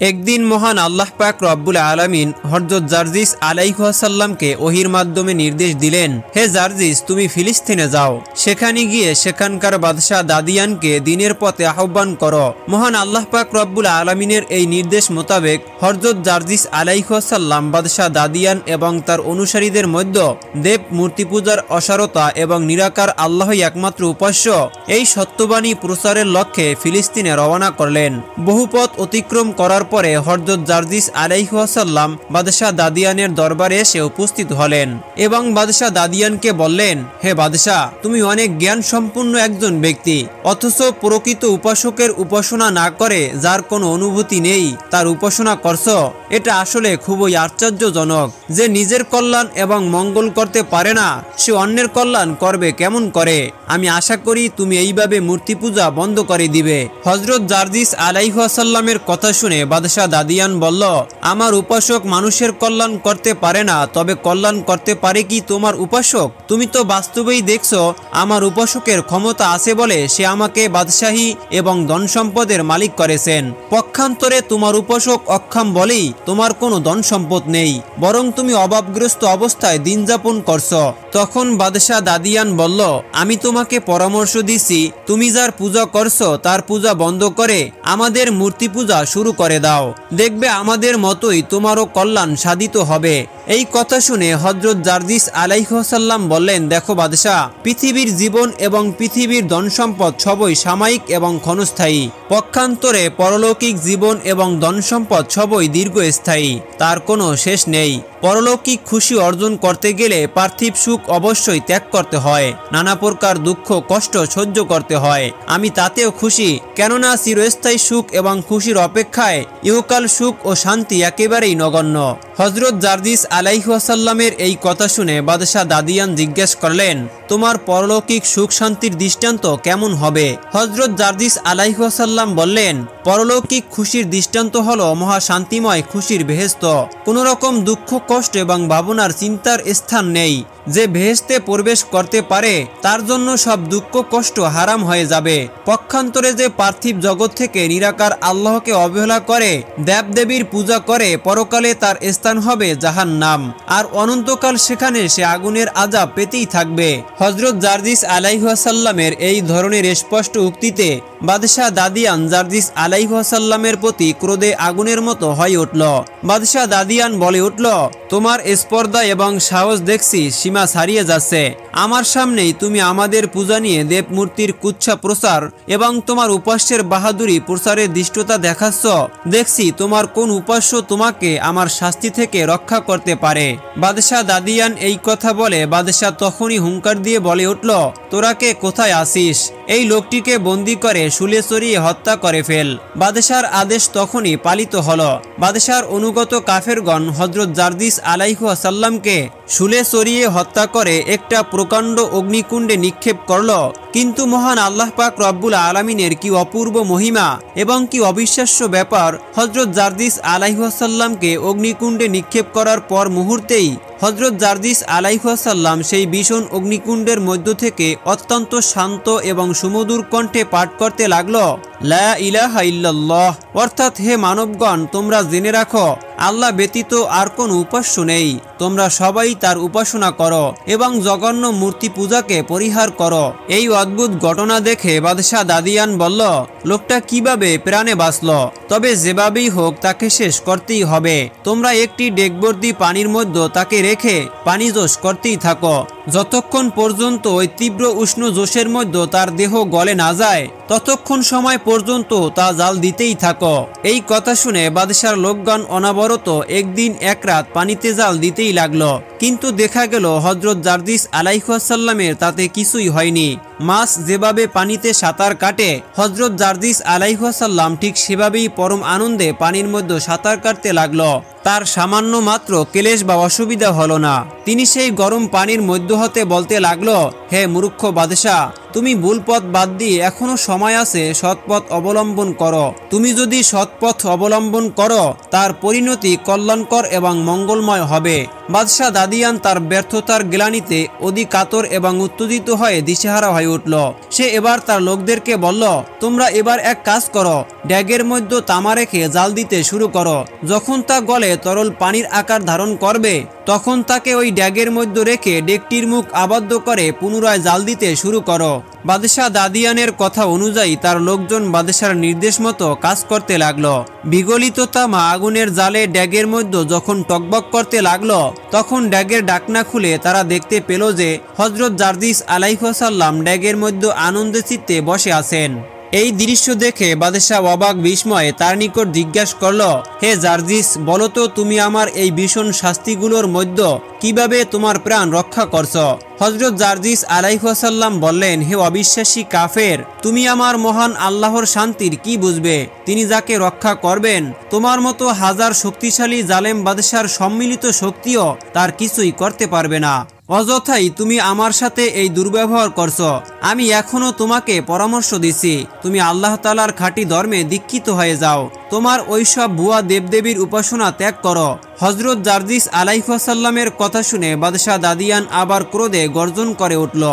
একদিন মহান আল্লাহ পাক রব্বুল আলামিন হযরত জারজিস আলাইহিস সালামকে ওহির মাধ্যমে নির্দেশ দিলেন, হে জারজিস, তুমি ফিলিস্তিনে যাও, সেখানে গিয়ে সেখানকার বাদশাহ দাদিয়ানকে দ্বীনের পথে আহ্বান করো। মহান আল্লাহ পাক রব্বুল আলামিনের এই নির্দেশ মোতাবেক হযরত জারজিস আলাইহিস সালাম বাদশাহ দাদিয়ান এবং তার অনুসারীদের মধ্যে দেব মূর্তি পূজার অসারতা এবং নিরাকার আল্লাহই একমাত্র উপাস্য এই সত্যবাণী প্রচারের লক্ষ্যে ফিলিস্তিনে রওনা করলেন। বহু পথ অতিক্রম করার পরে হযরত জারজিস আলাইহিস সালাম বাদশাহ দাদিয়ানের দরবারে এসে উপস্থিত হলেন এবং বাদশাহ দাদিয়ানকে বললেন, হে বাদশাহ, তুমি অনেক জ্ঞান সম্পন্ন একজন ব্যক্তি, অথচ প্রকৃত উপাসকের উপাসনা না করে যার কোনো অনুভূতি নেই তার উপাসনা করছো। এটা আসলে খুবই আশ্চর্যজনক যে নিজের কল্যাণ এবং মঙ্গল করতে পারে না, সে অন্যের কল্যাণ করবে কেমন করে। আমি আশা করি তুমি এইভাবে মূর্তি পূজা বন্ধ করে দিবে। হযরত জারজিস আলাইহিস সালামের কথা শুনে বাদশাহ দাদিয়ান বলল, আমার উপাসক মানুষের কল্যাণ করতে পারে না, তবে কল্যাণ করতে পারে কি তোমার উপাসক? তুমি তো বাস্তবেই দেখছো আমার উপাসকের ক্ষমতা আছে বলে সে আমাকে বাদশাহী এবং ধন সম্পদের মালিক করেছেন। পক্ষান্তরে তোমার উপাসক অক্ষম বলেই তোমার কোনো ধন সম্পদ নেই, বরং তুমি অভাবগ্রস্ত অবস্থায় দিন যাপন করছো। তখন বাদশাহ দাদিয়ান বলল, আমি তোমাকে পরামর্শ দিছি, তুমি যার পূজা করছো তার পূজা বন্ধ করে আমাদের মূর্তি পূজা শুরু করে দাও, দেখবে আমাদের মতোই তোমারও কল্যাণ সাধিত হবে। এই কথা শুনে হযরত জারজিস আলাইহিস সালাম বললেন, দেখো বাদশাহ, পৃথিবীর জীবন এবং পৃথিবীর ধন সম্পদ সবই সাময়িক এবং ক্ষণস্থায়ী, পক্ষান্তরে পরলৌকিক জীবন এবং ধন সম্পদ সবই দীর্ঘস্থায়ী, তার কোনো শেষ নেই। পরলৌকিক খুশি অর্জন করতে গেলে পার্থিব সুখ অবশ্যই ত্যাগ করতে হয়, নানা প্রকার দুঃখ কষ্ট সহ্য করতে হয়। আমি তাতেও খুশি, কেননা চিরস্থায়ী সুখ এবং খুশির অপেক্ষায় ইহকাল সুখ ও শান্তি একেবারেই নগণ্য। হযরত জারজিস আলাইহিস সালামের এই কথা শুনে বাদশাহ দাদিয়ান জিজ্ঞেস করলেন, তোমার পরলৌকিক সুখ শান্তির দৃষ্টান্ত কেমন হবে? হযরত জারজিস আলাইহিস সালাম বললেন, পরলৌকিক খুশির দৃষ্টান্ত হলো মহাশান্তিময় খুশির বেহেশত। কোন রকম দুঃখ কষ্ট এবং ভাবনার চিন্তার স্থান নেই। যে বেহেশতে প্রবেশ করতে পারে তার জন্য সব দুঃখ কষ্ট হারাম হয়ে যাবে। পক্ষান্তরে যে পার্থিব জগৎ থেকে নিরাকার আল্লাহকে অবহেলা করে দেবদেবীর পূজা করে, পরকালে তার স্থান হবে জাহান্নাম, আর অনন্তকাল সেখানে সে আগুনের আযাব পেতেই থাকবে। হযরত জারজিস আলাইহিস সালামের এই ধরনের স্পষ্ট উক্তিতে বাদশাহ দাদিয়ান জারজিস আলাইহিস সালামের প্রতি ক্রোধে আগুনের মতো হয়ে উঠল। বাদশাহ দাদিয়ান বলে উঠল, তোমার স্পর্ধা এবং সাহস দেখছি সীমা ছাড়িয়ে যাচ্ছে। আমার সামনেই তুমি আমাদের পূজা নিয়ে দেবমূর্তির কুচ্ছা প্রচার এবং তোমার উপাস্যের বাহাদুরি প্রচারের দৃষ্টতা দেখাচ্ছ। দেখছি তোমার কোন উপাস্য তোমাকে আমার শাস্তি থেকে রক্ষা করতে পারে। বাদশাহ দাদিয়ান এই কথা বলে বাদশাহ তখনই হুঙ্কার দিয়ে বলে উঠল, তোরা কে কোথায় আসিস? এই লোকটিকে বন্দী করে শুলে চড়িয়ে হত্যা করে ফেল। বাদশাহর আদেশ তখনই পালিত হলো। বাদশাহর অনুগত কাফেরগণ হযরত জারজিস আলাইহিস সালামকে শুলে চড়িয়ে হত্যা করে একটা প্রকাণ্ড অগ্নিকুণ্ডে নিক্ষেপ করল। কিন্তু মহান আল্লাহ পাক রব্বুল আলামিনের কি অপূর্ব মহিমা এবং কি অবিশ্বাস্য ব্যাপার, হযরত জারজিস আলাইহিস সালামকে অগ্নিকুণ্ডে নিক্ষেপ করার পর মুহূর্তেই হযরত জারজিস আলাইহিস সালাম সেই ভীষণ অগ্নিকুণ্ডের মধ্য থেকে অত্যন্ত শান্ত এবং সুমধুর কণ্ঠে পাঠ করতে লাগলো, লা ইলাহা ইল্লাল্লাহ, অর্থাৎ হে মানবগণ, তোমরা জেনে রাখো আল্লাহ ব্যতীত আর কোন উপাস্য নেই। তোমরা সবাই তার উপাসনা করো এবং জঘন্য মূর্তি পূজাকে পরিহার করো। এই অদ্ভুত ঘটনা দেখে বাদশাহ দাদিয়ান বলল, লোকটা কিভাবে প্রাণে বাঁচল? তবে যেভাবেই হোক তাকে শেষ করতেই হবে। তোমরা একটি ডেকবর্দি পানির মধ্যে তাকে রেখে পানি জোশ করতেই থাকো, যতক্ষণ পর্যন্ত ওই তীব্র উষ্ণ জোশের মধ্যে তার দেহ গলে না যায় ততক্ষণ সময় পর্যন্ত তা জাল দিতেই থাকো। এই কথা শুনে বাদশার লোকগণ অনবরত একদিন এক রাত পানিতে জাল দিতেই লাগলো, কিন্তু দেখা গেল হযরত জারজিস আলাইহিস সালামের তাতে কিছুই হয়নি। মাছ যেভাবে পানিতে সাঁতার কাটে, হযরত জারজিস আলাইহিস সালাম ঠিক সেভাবেই পরম আনন্দে পানির মধ্যে সাঁতার কাটতে লাগলো। তার সামান্য মাত্র ক্লেশ বা অসুবিধা হলো না। তিনি সেই গরম পানির মধ্য হতে বলতে লাগলো, হে মূর্খ বাদশাহ, তুমি ভুল পথ বাদ দিয়ে এখনো সময় আছে, সৎ পথ অবলম্বন করো। তুমি যদি সৎ পথ অবলম্বন করো তার পরিণতি কল্যাণকর এবং মঙ্গলময় হবে। বাদশাহ দাদিয়ান তার ব্যর্থতার গ্লানিতে অধিক কাতর এবং উত্তেজিত হয়ে দিশেহারা হয়ে উঠল। সে এবার তার লোকদেরকে বলল, তোমরা এবার এক কাজ করো, ড্যাগের মধ্যে তামা রেখে জাল দিতে শুরু করো। যখন তা গলে তরল পানির আকার ধারণ করবে তখন তাকে ওই ড্যাগের মধ্যে রেখে ডেকটির মুখ আবদ্ধ করে পুনরায় জাল দিতে শুরু করো। বাদশাহ দাদিয়ানের কথা অনুযায়ী তার লোকজন বাদশার নির্দেশ মতো কাজ করতে লাগলো। বিগলিত তামা আগুনের জালে ড্যাগের মধ্যে যখন টকবক করতে লাগলো তখন ড্যাগের ঢাকনা খুলে তারা দেখতে পেল যে হযরত জারজিস আলাইহিস সালাম ড্যাগের মধ্যে আনন্দে চিত্তে বসে আছেন। এই দৃশ্য দেখে বাদশাহ অবাক বিস্ময়ে তার নিকট জিজ্ঞাসা করল, হে জারজিস, বলো তো তুমি আমার এই ভীষণ শাস্তিগুলোর মধ্যে কিভাবে তোমার প্রাণ রক্ষা করছ? হযরত জারজিস আলাইহিস সালাম বললেন, হে অবিশ্বাসী কাফের, তুমি আমার মহান আল্লাহর শান্তির কি বুঝবে? তিনি যাকে রক্ষা করবেন, তোমার মতো হাজার শক্তিশালী জালেম বাদশার সম্মিলিত শক্তিও তার কিছুই করতে পারবে না। অযথাই তুমি আমার সাথে এই দুর্ব্যবহার করছো। আমি এখনো তোমাকে পরামর্শ দিছি, তুমি আল্লাহ তাআলার খাঁটি ধর্মে দীক্ষিত হয়ে যাও। তোমার ওইসব ভুয়া দেবদেবীর উপাসনা ত্যাগ করো। হযরত জারজিস আলাইহিস সালামের কথা শুনে বাদশাহ দাদিয়ান আবার ক্রোধে গর্জন করে উঠল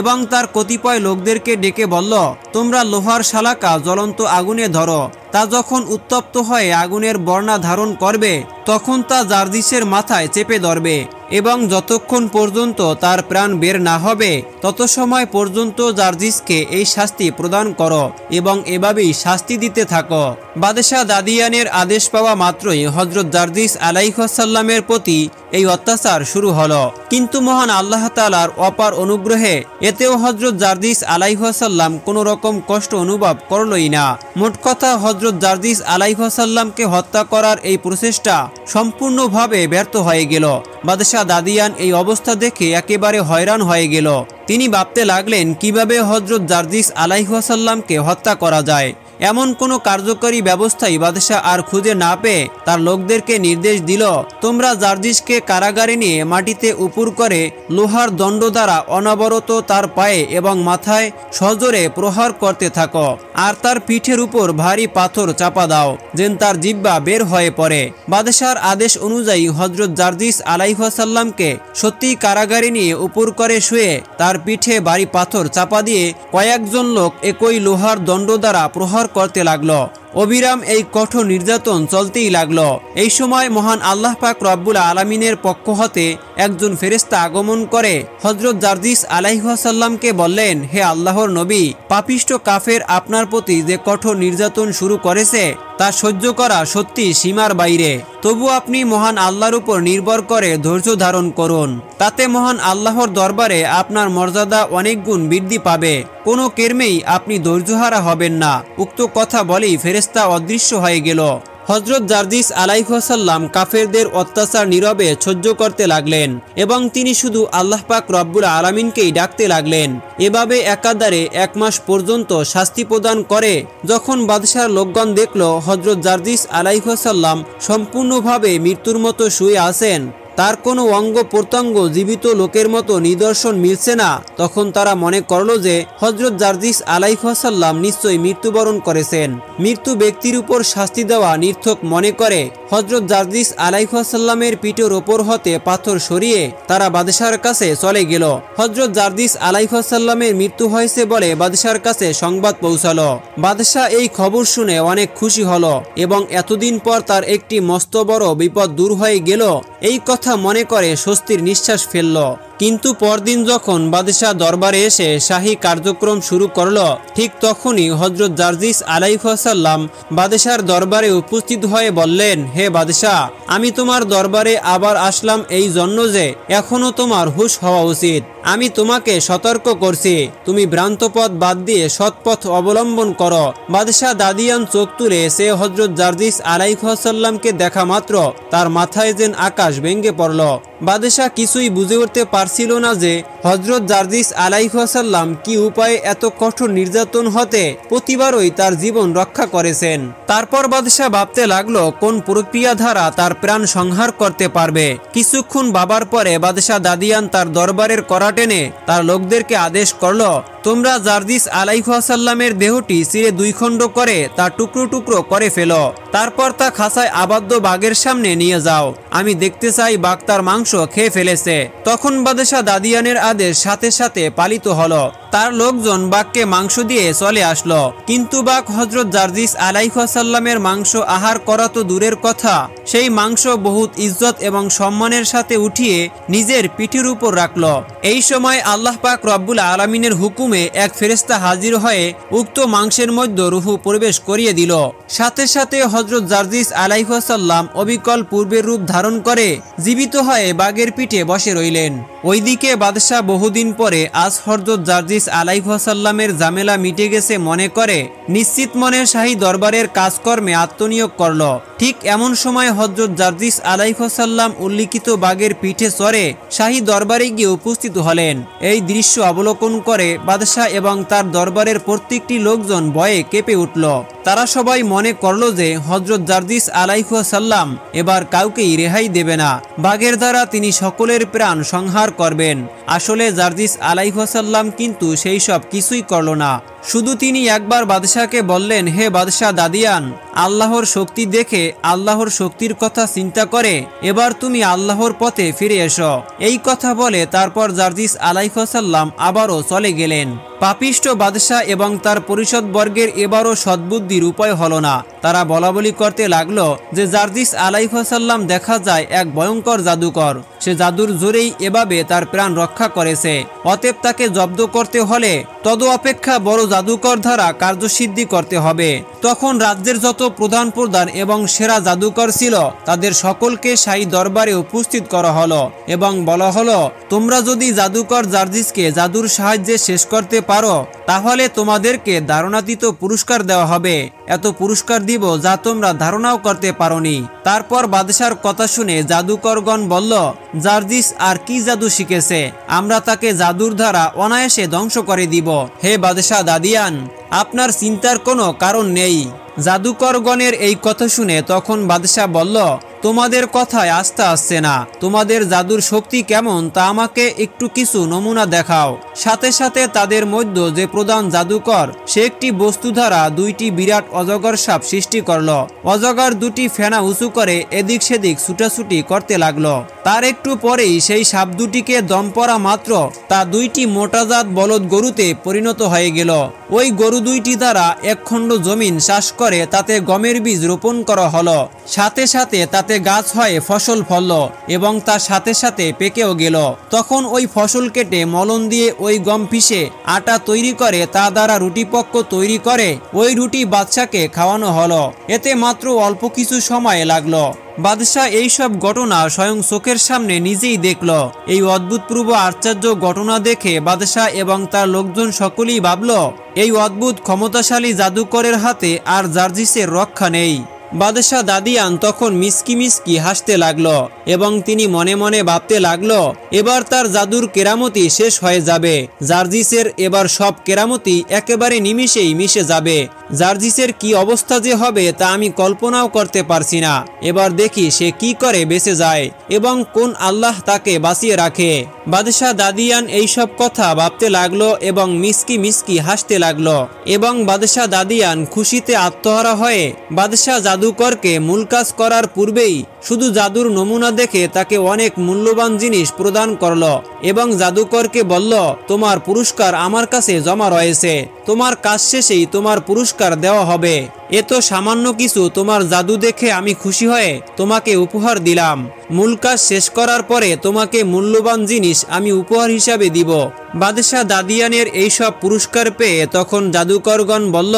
এবং তার কতিপয় লোকদেরকে ডেকে বলল, তোমরা লোহার শালাকা জ্বলন্ত আগুনে ধরো। তা যখন উত্তপ্ত হয়ে আগুনের বর্ণা ধারণ করবে তখন তা জারজিসের মাথায় চেপে ধরবে এবং যতক্ষণ পর্যন্ত তার প্রাণ বের না হবে তত সময় পর্যন্ত জারজিসকে এই শাস্তি প্রদান করো এবং এভাবেই শাস্তি দিতে থাকো। বাদশাহ দাদিয়ানের আদেশ পাওয়া মাত্রই হযরত জারজিস আলাইহিস সালামের প্রতি এই অত্যাচার শুরু হলো। কিন্তু মহান আল্লাহ তাআলার অপার অনুগ্রহে এতেও হযরত জারজিস আলাইহিস সালাম কোনো রকম কষ্ট অনুভব করলই না। মোট কথা, হযরত জারজিস আলাইহিস সালামকে হত্যা করার এই প্রচেষ্টা সম্পূর্ণভাবে ব্যর্থ হয়ে গেল। বাদশাহ দাদিয়ান এই অবস্থা দেখে একেবারে হয়রান হয়ে গেল। তিনি ভাবতে লাগলেন কিভাবে হযরত জারজিস আলাইহিস সালামকে হত্যা করা যায়। এমন কোনো কার্যকরী ব্যবস্থাই বাদশাহ আর খুঁজে না পেয়ে তার লোকদেরকে নির্দেশ দিল, তোমরা জারজিসকে কারাগারে নিয়ে মাটিতে উপুর করে লোহার দণ্ড দ্বারা অনবরত তার পায়ে এবং মাথায় সজোরে প্রহার করতে থাকো আর তার পিঠের উপর ভারী পাথর চাপা দাও যেন তার জিহ্বা বের হয়ে পড়ে। বাদশাহর আদেশ অনুযায়ী হযরত জারজিস আলাইহিস সালামকে সত্যিই কারাগারে নিয়ে উপুর করে শুয়ে তার পিঠে ভারী পাথর চাপা দিয়ে কয়েকজন লোক একই লোহার দণ্ড দ্বারা প্রহার করতে লাগলো। অবিরাম এই কঠোর নির্যাতন চলতেই লাগলো। এই সময় মহান আল্লাহ পাক রব্বুল আলামিনের পক্ষ হতে একজন ফেরেশতা আগমন করে হযরত জারজিস আলাইহিস সালামকে বললেন, হে আল্লাহর নবী, পাপিষ্ঠ কাফের আপনার প্রতি যে কঠোর নির্যাতন শুরু করেছে তা সহ্য করা সত্যি সীমার বাইরে। তবু আপনি মহান আল্লাহর উপর নির্ভর করে ধৈর্য ধারণ করুন, তাতে মহান আল্লাহর দরবারে আপনার মর্যাদা অনেক গুণ বৃদ্ধি পাবে। কোনো কর্মেই আপনি ধৈর্যহারা হবেন না। উক্ত কথা বলেই ফেরেশতা অদৃশ্য হয়ে গেল। হযরত জারজিস আলাইহিস সালাম কাফেরদের অত্যাচার নীরবে সহ্য করতে লাগলেন এবং তিনি শুধু আল্লাহ পাক রব্বুল আলামিনকেই ডাকতে লাগলেন। এভাবে একাধারে 1 মাস পর্যন্ত শাস্তি প্রদান করে যখন বাদশার লোকগণ দেখল হযরত জারজিস আলাইহিস সালাম সম্পূর্ণভাবে মৃত্যুর মতো শুয়ে আছেন, তার কোনো অঙ্গ প্রত্যঙ্গ জীবিত লোকের মতো নিদর্শন মিলছে না, তখন তারা মনে করল যে হযরত জারজিস আলাইহিস সালাম নিশ্চয়ই মৃত্যুবরণ করেছেন। মৃত্যু ব্যক্তির উপর শাস্তি দেওয়া নির্থক মনে করে হযরত জারজিস আলাইহিস সালামের পিঠের ওপর হতে পাথর সরিয়ে তারা বাদশার কাছে চলে গেল। হযরত জারজিস আলাইহিস সালামের মৃত্যু হয়েছে বলে বাদশার কাছে সংবাদ পৌঁছালো। বাদশাহ এই খবর শুনে অনেক খুশি হলো এবং এতদিন পর তার একটি মস্ত বড় বিপদ দূর হয়ে গেল এই কথা মনে করে স্বস্তির নিঃশ্বাস ফেলল। কিন্তু পরদিন যখন বাদশাহ দরবারে এসে শাহী কার্যক্রম শুরু করলো ঠিক তখনই হযরত জারজিস আলাইহিস সালাম বাদশার দরবারে উপস্থিত হয়ে বললেন, হে বাদশাহ, আমি তোমার দরবারে আবার আসলাম এই জন্য যে এখনো তোমার হুঁশ হওয়া উচিত। আমি তোমাকে সতর্ক করছি, তুমি ভ্রান্ত পথ বাদ দিয়ে সৎ পথ অবলম্বন করো। বাদশাহ দাদিয়ান চোখ তুলে সে হযরত জারজিস আলাইহিস সালামকে দেখা মাত্র তার মাথায় যেন আকাশ ভেঙে পড়ল। বাদশাহ কিছুই বুঝে উঠতে পারছিল না যে হযরত জারজিস আলাইহিস সালাম কি উপায়ে এত কঠোর নির্যাতন হতে প্রতিবারই তার জীবন রক্ষা করেছেন। তারপর বাদশাহ ভাবতে লাগলো কোন প্রক্রিয়া দ্বারা তার প্রাণ সংহার করতে পারবে। কিছুক্ষণ ভাবার পরে বাদশাহ দাদিয়ান তার দরবারের কড়া টেনে তার লোকদেরকে আদেশ করলো, তোমরা জারজিস আলাইহিসসালামের দেহটি চিরে 2 খণ্ড করে তা টুকরো টুকরো করে ফেলো, তারপর তা খাঁচায় আবদ্ধ বাঘের সামনে নিয়ে যাও। আমি দেখতে চাই বাঘ তার মাংস খেয়ে ফেলেছে। তখন বাদশাহ দাদিয়ানের আদেশ সাথে সাথে পালিত হলো। তার লোকজন বাঘকে মাংস দিয়ে চলে আসলো, কিন্তু বাঘ হযরত জারজিস আলাইহিসসালামের মাংস আহার করা তো দূরের কথা, সেই মাংস বহুত ইজ্জত এবং সম্মানের সাথে উঠিয়ে নিজের পিঠের উপর রাখলো। এই সময় আল্লাহ পাক রব্বুল আলামিনের হুকুমে এক ফেরেশতা হাজির হয়ে উক্ত মাংসের মধ্যে রূহ প্রবেশ করিয়ে দিল। সাথে সাথে হযরত জারজিস আলাইহিসসালাম অবিকল পূর্বের রূপ ধারণ করে জীবিত হয়ে বাঘের পিঠে বসে রইলেন। ওইদিকে বাদশাহ বহুদিন পরে আজ হযরত জারজিস আলাইহিসসালামের ঝামেলা মিটে গেছে মনে করে নিশ্চিত মনে শাহী দরবারের কাজকর্মে আত্মনিয়োগ করল। ঠিক এমন সময় হযরত জারজিস আলাইহিসসালাম উল্লিখিত বাঘের পিঠে চড়ে শাহী দরবারে গিয়ে উপস্থিত হলেন। এই দৃশ্য অবলোকন করে বাদশাহ এবং তার দরবারের প্রত্যেকটি লোকজন ভয়ে কেঁপে উঠল। তারা সবাই মনে করল যে হযরত জারজিস আলাইহিসসালাম এবার কাউকেই রেহাই দেবে না, বাঘের দ্বারা তিনি সকলের প্রাণ সংহার করবেন। আসলে জারজিস আলাইহিসসালাম কিন্তু সেই সব কিছুই করল না। শুধু তিনি একবার বাদশাহকে বললেন, হে বাদশাহ দাদিয়ান, আল্লাহর শক্তি দেখে আল্লাহর শক্তির কথা চিন্তা করে এবার তুমি আল্লাহর পথে ফিরে এসো। এই কথা বলে তারপর জারজিস আলাইহিসসালাম আবারও চলে গেলেন। পাপিষ্ঠ বাদশাহ এবং তার পরিষদ বর্গের এবারও সদ্বুদ্ধির উপায় হলো না। তারা বলাবলি করতে লাগলো যে জারজিস আলাইহিসসালাম দেখা যায় এক ভয়ঙ্কর জাদুকর, সে জাদুর জোরেই এভাবে তার প্রাণ রক্ষা করেছে, অতএব তাকে জব্দ করতে হলে তদ অপেক্ষা বড় জাদুকর দ্বারা কার্যসিদ্ধি করতে হবে। তখন রাজ্যের যত প্রধান প্রধান এবং সেরা জাদুকর ছিল তাদের সকলকে শাহী দরবারে উপস্থিত করা হলো এবং বলা হলো, তোমরা যদি জাদুকর জারজিসকে জাদুর সাহায্যে শেষ করতে পারো তাহলে তোমাদেরকে ধারণাতীত পুরস্কার দেওয়া হবে। এত পুরস্কার দিব যা তোমরা ধারণাও করতে পারোনি। তারপর বাদশার কথা শুনে জাদুকরগণ বলল, জারজিস আর কি জাদু শিখেছে, আমরা তাকে জাদুর দ্বারা অনায়াসে ধ্বংস করে দিব। হে বাদশাহ দাদিয়ান, আপনার চিন্তার কোনো কারণ নেই। জাদুকরগণের এই কথা শুনে তখন বাদশাহ বলল, তোমাদের কথায় আস্থা আসছে না, তোমাদের জাদুর শক্তি কেমন তা আমাকে একটু কিছু নমুনা দেখাও। সাথে সাথে তাদের মধ্যে যে প্রধান জাদুকর সে একটি বস্তু দ্বারা 2টি বিরাট অজগর সাপ সৃষ্টি করল। অজগর 2টি ফেনা উঁচু করে এদিক সেদিক ছুটাছুটি করতে লাগলো। তার একটু পরেই সেই সাপ 2টিকে দম পড়া মাত্র তা 2টি মোটাজাত বলদ গরুতে পরিণত হয়ে গেল। ওই গরু 2টি দ্বারা এক খণ্ড জমিন চাষ করে তাতে গমের বীজ রোপণ করা হলো। সাথে সাথে তাতে গাছ হয়ে ফসল ফলল এবং তার সাথে সাথে পেকেও গেল। তখন ওই ফসল কেটে মলন দিয়ে ওই গম পিষে আটা তৈরি করে তা দ্বারা রুটিপক্ক তৈরি করে ওই রুটি বাদশাকে খাওয়ানো হলো। এতে মাত্র অল্প কিছু সময় লাগলো। বাদশাহ এই সব ঘটনা স্বয়ং চোখের সামনে নিজেই দেখল। এই অদ্ভুতপূর্ব আশ্চর্য ঘটনা দেখে বাদশাহ এবং তার লোকজন সকলেই ভাবল, এই অদ্ভুত ক্ষমতাশালী জাদুকরের হাতে আর জারজিসের রক্ষা নেই। বাদশাহ দাদিয়ান তখন মিসকি মিসকি হাসতে লাগলো এবং তিনি মনে মনে ভাবতে লাগলো, এবার তার জাদুর কেরামতি শেষ হয়ে যাবে। জারজিসের এবার সব কেরামতি একেবারে নিমিষেই মিশে যাবে। জারজিসের কি অবস্থা যে হবে তা আমি কল্পনাও করতে পারছি না। এবার দেখি সে কি করে বেঁচে যায় এবং কোন আল্লাহ তাকে বাঁচিয়ে রাখে। বাদশাহ দাদিয়ান এই সব কথা ভাবতে লাগলো এবং মিসকি মিসকি হাসতে লাগলো এবং বাদশাহ দাদিয়ান খুশিতে আত্মহারা হয়ে বাদশাহ জাদুকরকে মূল কাজ করার পূর্বেই শুধু জাদুর নমুনা দেখে তাকে অনেক মূল্যবান জিনিস প্রদান করলো এবং জাদুকরকে বলল, তোমার পুরস্কার আমার কাছে জমা রয়েছে, তোমার কাজ শেষেই তোমার পুরস্কার দেওয়া হবে। এ তো সামান্য কিছু, তোমার জাদু দেখে আমি খুশি হয়ে তোমাকে উপহার দিলাম। মূল কাজ শেষ করার পরে তোমাকে মূল্যবান জিনিস আমি উপহার হিসাবে দিব। বাদশাহ দাদিয়ানের এই সব পুরস্কার পেয়ে তখন জাদুকরগণ বলল,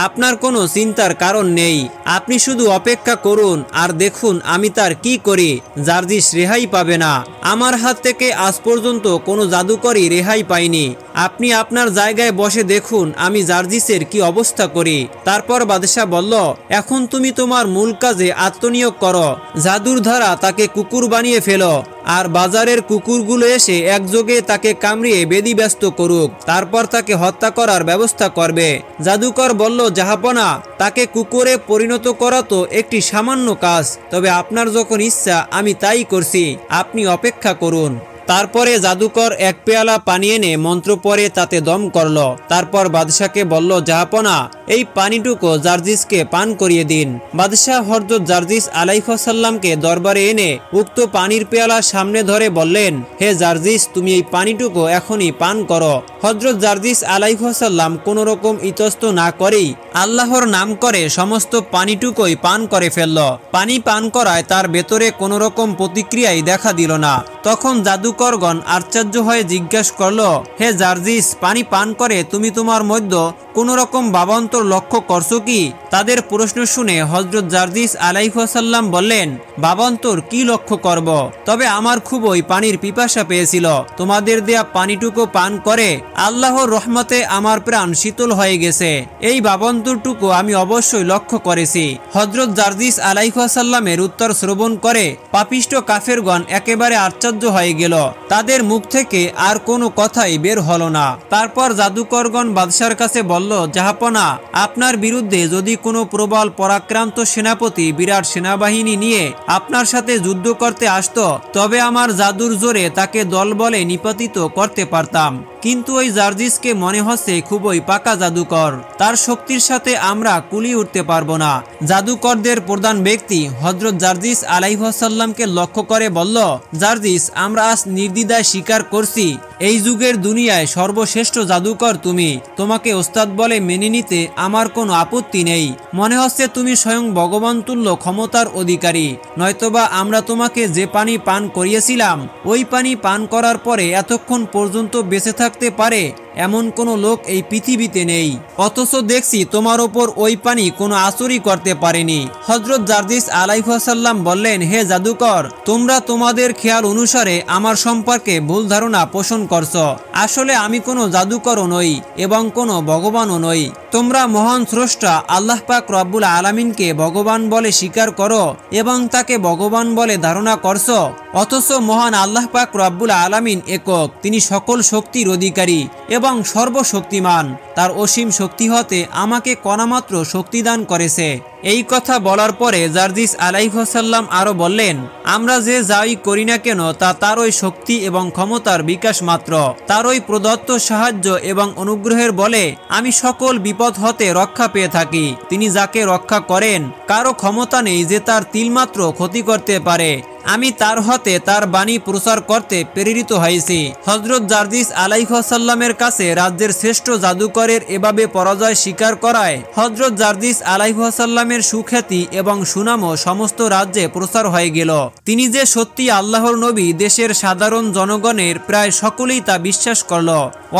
আপনার কোনো চিন্তার কারণ নেই, আপনি শুধু অপেক্ষা করুন আর দেখুন আমি তার কি করি। জারজিস রেহাই পাবে না। আমার হাত থেকে আজ পর্যন্ত কোনো জাদুকরই রেহাই পায়নি। আপনি আপনার জায়গায় বসে দেখুন আমি জারজিসের কি অবস্থা করি। তারপর বাদশাহ বলল, এখন তুমি তোমার মূল কাজে আত্মনিয়োগ করো। জাদুর দ্বারা তাকে কুকুর বানিয়ে ফেলো আর বাজারের কুকুরগুলো এসে একযোগে তাকে কামড়িয়ে বেদিব্যস্ত করুক, তারপর তাকে হত্যা করার ব্যবস্থা করবে। জাদুকর বলল, জাহাপনা, তাকে কুকুরে পরিণত করা তো একটি সামান্য কাজ, তবে আপনার যখন ইচ্ছা আমি তাই করছি, আপনি অপেক্ষা করুন। তারপরে জাদুকর এক পেয়ালা পানি এনে মন্ত্র পড়ে তাতে দম করল। তারপর বাদশাকে বলল, জাহাপনা, এই পানিটুকু জার্জিসকে পান করিয়ে দিন। বাদশাহ হযরত জার্জিস আলাইহিসসালামকে দরবারে এনে উক্ত পানির পেয়ালা সামনে ধরে বললেন, হে জার্জিস, তুমি এই পানিটুকু এখনই পান করো। হযরত জার্জিস আলাইহিসসালাম কোনো রকম ইতস্ত না করেই আল্লাহর নাম করে সমস্ত পানিটুকুই পান করে ফেলল। পানি পান করায় তার ভেতরে কোনো রকম প্রতিক্রিয়াই দেখা দিল না। তখন জাদুকরগণ আশ্চর্য হয়ে জিজ্ঞাসা করল, হে জার্জিস, পানি পান করে তুমি তোমার মধ্যে কোন রকম ভাবান্তর লক্ষ্য করছো কি? তাদের প্রশ্ন শুনে হযরত জার্জিস আলাইহিসসালাম বললেন, ভাবান্তর কি লক্ষ্য করব? তবে আমার খুবই পানির পিপাসা পেয়েছিল। তোমাদের দেয়া পানিটুকু পান করে আল্লাহর রহমতে আমার প্রাণ শীতল হয়ে গেছে। এই ভাবান্তরটুকু আমি অবশ্যই লক্ষ্য করেছি। হযরত জার্জিস আলাইহিসসালামের উত্তর শ্রবণ করে পাপিষ্ঠ কাফেরগণ একেবারে আশ্চর্য হয়ে গেল। তাদের মুখ থেকে আর কোনো কথাই বের হলো না। তারপর জাদুকরগণ বাদশার কাছে বলল, জাহাপনা, আপনার বিরুদ্ধে যদি কোনো প্রবল পরাক্রান্ত সেনাপতি বিরাট সেনাবাহিনী নিয়ে আপনার সাথে যুদ্ধ করতে আসতো, তবে আমার জাদুর জোরে তাকে দলবলে নিপাতিত করতে পারতাম। কিন্তু ওই জার্জিসকে মনে হচ্ছে খুবই পাকা জাদুকর। তার শক্তির সাথে আমরা কুলিয়ে উঠতে পারবো না। জাদুকরদের প্রধান ব্যক্তি হযরত জার্জিস আলাইহিসসালামকে লক্ষ্য করে বলল, জার্জিস, আমরা আজ নির্দ্বিধায় স্বীকার করছি এই যুগের দুনিয়ায় সর্বশ্রেষ্ঠ জাদুকর তুমি। তোমাকে ওস্তাদ বলে মেনে নিতে আমার কোনো আপত্তি নেই। মনে হচ্ছে তুমি স্বয়ং ভগবান তুল্য ক্ষমতার অধিকারী। নয়তোবা আমরা তোমাকে যে পানি পান করিয়েছিলাম, ওই পানি পান করার পরে এতক্ষণ পর্যন্ত বেঁচে থাকতে পারে এমন কোনো লোক এই পৃথিবীতে নেই। অথচ দেখছি তোমার ওপর ওই পানি কোনো আসরই করতে পারেনি। হযরত জার্জিস আলাইহিসসালাম বললেন, হে জাদুকর, তোমরা তোমাদের খেয়াল অনুসারে আমার সম্পর্কে ভুল ধারণা পোষণ করছো। আসলে আমি কোনো জাদুকরও নই এবং কোনো ভগবানও নই। তোমরা মহান স্রষ্টা আল্লাহ পাক রব্বুল আলামিনকে ভগবান বলে স্বীকার করো এবং তাকে ভগবান বলে ধারণা করছো। অথচ মহান আল্লাহ পাক রব্বুল আলামিন একক। তিনি সকল শক্তির অধিকারী এবং সর্বশক্তিমান। তার অসীম শক্তি হতে আমাকে কণামাত্র শক্তি দান করেছে। এই কথা বলার পরে জার্জিস আলাইহিসসালাম আরো বললেন, আমরা যে যাই করি না কেন তা তারই শক্তি এবং ক্ষমতার বিকাশ মাত্র। তারই প্রদত্ত সাহায্য এবং অনুগ্রহের বলে আমি সকল বিপদ হতে রক্ষা পেয়ে থাকি। তিনি যাকে রক্ষা করেন কারো ক্ষমতা নেই যে তার তিলমাত্র ক্ষতি করতে পারে। আমি তার হতে তার বাণী প্রচার করতে প্রেরিত হয়েছি। হযরত জার্জিস আলাইহিসসালামের কাছে রাজ্যের শ্রেষ্ঠ জাদুকরের এভাবে পরাজয় স্বীকার করায় হযরত জার্জিস আলাইহিসসালামের সুখ্যাতি এবং সুনামও সমস্ত রাজ্যে প্রচার হয়ে গেল। তিনি যে সত্যি আল্লাহর নবী, দেশের সাধারণ জনগণের প্রায় সকলেই তা বিশ্বাস করল।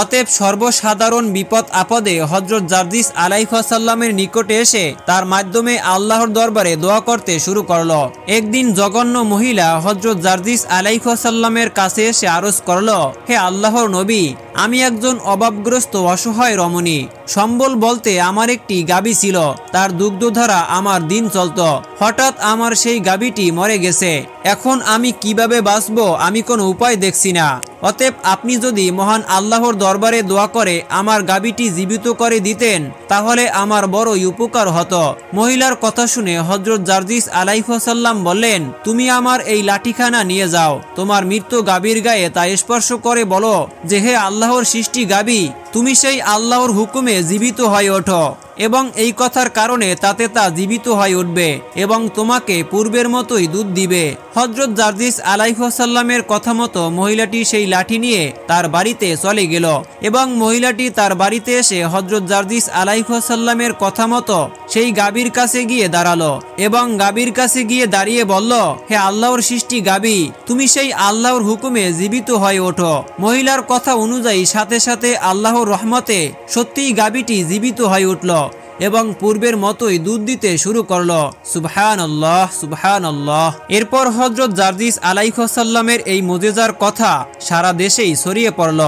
অতএব সর্বসাধারণ বিপদ আপদে হযরত জার্জিস আলাইহিসসালামের নিকটে এসে তার মাধ্যমে আল্লাহর দরবারে দোয়া করতে শুরু করল। একদিন জঘন্য মহিলা হযরত জার্জিস আলাইহিসসালামের কাছে এসে আরজ করল, হে আল্লাহর নবী, আমি একজন অভাবগ্রস্ত অসহায় রমণী। সম্বল বলতে আমার একটি গাভী ছিল। তার দুগ্ধধারা আমার দিন চলত। হঠাৎ আমার সেই গাভীটি মরে গেছে। এখন আমি কিভাবে বাঁচবো আমি কোনো উপায় দেখছি না। অতএব আপনি যদি মহান আল্লাহর দরবারে দোয়া করে আমার গাভীটি জীবিত করে দিতেন তাহলে আমার বড়ই উপকার হতো। মহিলার কথা শুনে হযরত জার্জিস আলাইহিসসালাম বললেন, তুমি আমার এই লাঠিখানা নিয়ে যাও। তোমার মৃত্যু গাভীর গায়ে তা স্পর্শ করে বলো যে, হে আল্লাহর সৃষ্টি গাভী, তুমি সেই আল্লাহর হুকুমে জীবিত হয়ে ওঠো এবং এই কথার কারণে তাতে তা জীবিত হয়ে উঠবে এবং তোমাকে পূর্বের মতোই দুধ দিবে। হযরত জার্জিস আলাইহিসসালামের কথা মতো মহিলাটি সেই লাঠি নিয়ে তার বাড়িতে চলে গেল এবং মহিলাটি তার বাড়িতে এসে হযরত জার্জিস আলাইহিসসালামের কথা মতো সেই গাভীর কাছে গিয়ে দাঁড়ালো এবং গাভীর কাছে গিয়ে দাঁড়িয়ে বলল, হে আল্লাহর সৃষ্টি গাভী, তুমি সেই আল্লাহর হুকুমে জীবিত হয়ে ওঠো। মহিলার কথা অনুযায়ী সাথে সাথে আল্লাহর রহমতে সত্যিই গাভীটি জীবিত হয়ে উঠল এবং পূর্বের মতোই দুধ দিতে শুরু করলো। সুবহানাল্লাহ, সুবহানাল্লাহ। এরপর হযরত জার্জিস আলাইহিসসালামের এই মুজিজার কথা সারা দেশেই ছড়িয়ে পড়ল।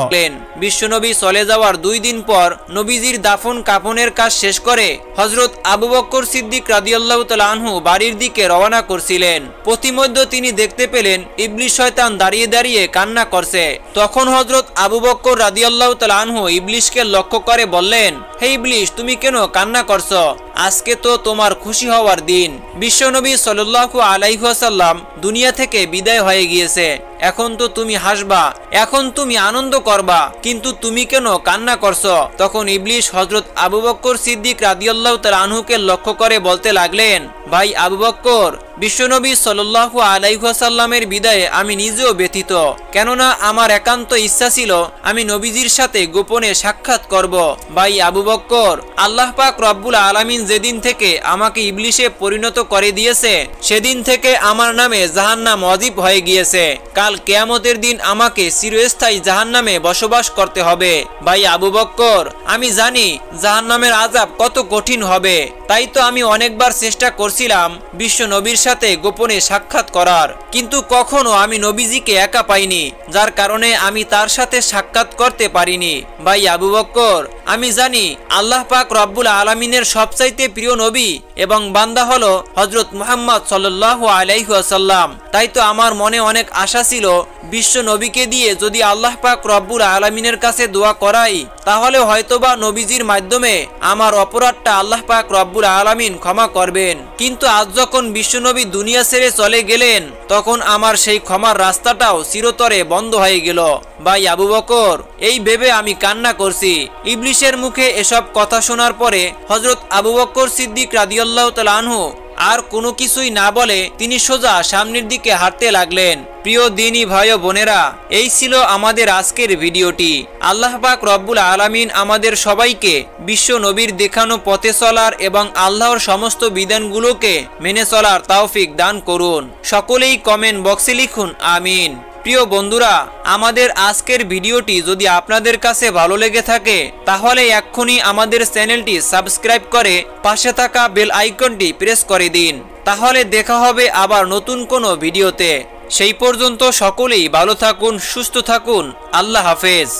বিশ্বনবী চলে যাওয়ার 2 দিন পর নবীজির দাফন কাফনের কাজ শেষ করে হযরত আবু বকর সিদ্দিক রাদিয়াল্লাহু তাআলা আনহু বাড়ির দিকে রওনা করছিলেন। পথিমধ্যে তিনি দেখতে পেলেন ইবলিস শয়তান দাঁড়িয়ে দাঁড়িয়ে কান্না করছে। তখন হযরত আবু বকর রাদিয়াল্লাহু তাআলা আনহু ইবলিসকে লক্ষ্য করে বললেন, হে ইবলিস, তুমি কেন কান্না করছো? আজকে তো তোমার খুশি হওয়ার দিন। বিশ্বনবী সাল্লাল্লাহু আলাইহি ওয়াসাল্লাম দুনিয়া থেকে বিদায় হয়ে গিয়েছে। এখন তো তুমি হাসবা, এখন তুমি আনন্দ করবা, কিন্তু তুমি কেন কান্না করছো? তখন ইবলিশ হযরত আবু বকর সিদ্দিক রাদিয়াল্লাহু তাআলা আনহুকে লক্ষ্য করে বলতে লাগলেন, ভাই আবু বকর, বিশ্বনবী সাল্লাল্লাহু আলাইহি ওয়াসাল্লামের বিদায়ে আমি নিজেও ব্যথিত। কেননা আমার একান্ত ইচ্ছা ছিল আমি নবীজির সাথে গোপনে সাক্ষাৎ করব। ভাই আবু বকর, আল্লাহ পাক রব্বুল আলামিন যেদিন থেকে আমাকে ইবলিশে পরিণত করে দিয়েছে, সেদিন থেকে আমার নামে জাহান্নাম ওয়াজিব হয়ে গিয়েছে। কাল কিয়ামতের দিন আমাকে চিরস্থায়ী জাহান্নামে বসবাস করতে হবে। ভাই আবু বকর, আমি জানি জাহান্নামের আযাব কত কঠিন হবে। তাই তো আমি অনেকবার চেষ্টা করছিলাম বিশ্ব নবীর সাথে গোপনে সাক্ষাৎ করার, কিন্তু কখনো আমি নবীজিকে একা পাইনি, যার কারণে আমি তার সাথে সাক্ষাৎ করতে পারিনি। ভাই আবু বকর, আমি জানি আল্লাহ পাক রব্বুল আলামিনের সবচাইতে প্রিয় নবী এবং বান্দা হলো হযরত মুহাম্মদ সাল্লাল্লাহু আলাইহি ওয়াসাল্লাম। তাই তো আমার মনে অনেক আশা ছিল বিশ্ব নবীকে দিয়ে যদি আল্লাহ পাক রব্বুল আলামিনের কাছে দোয়া করাই, তাহলে হয়তোবা নবীজির মাধ্যমে আমার অপরাধটা আল্লাহ পাক রব্বুল আলামিন ক্ষমা করবেন। কিন্তু আজ যখন বিশ্বনবী দুনিয়া ছেড়ে চলে গেলেন, তখন আমার সেই ক্ষমার রাস্তাটাও চিরতরে বন্ধ হয়ে গেল। ভাই আবু বকর, এই ভেবে আমি কান্না করছি। ইবলিশের মুখে এসব কথা শোনার পরে হযরত আবু বকর সিদ্দিক রাদিয়াল্লাহু তাআলা আনহু আর কোনো কিছুই না বলে তিনি সোজা সামনের দিকে হাঁটতে লাগলেন। প্রিয় দিনী ভাই ও বোনেরা, এই ছিল আমাদের আজকের ভিডিওটি। আল্লাহ পাক রব্বুল আলামিন আমাদের সবাইকে বিশ্ব নবীর দেখানো পথে চলার এবং আল্লাহর সমস্ত বিধানগুলোকে মেনে চলার তৌফিক দান করুন। সকলেই কমেন্ট বক্সে লিখুন আমিন। প্রিয় বন্ধুরা, আমাদের আজকের ভিডিওটি যদি আপনাদের কাছে ভালো লেগে থাকে, তাহলে এক্ষুনি আমাদের চ্যানেলটি সাবস্ক্রাইব করে পাশে থাকা বেল আইকনটি প্রেস করে দিন। তাহলে দেখা হবে আবার নতুন কোনো ভিডিওতে। সেই পর্যন্ত সকলেই ভালো থাকুন, সুস্থ থাকুন। আল্লাহ হাফেজ।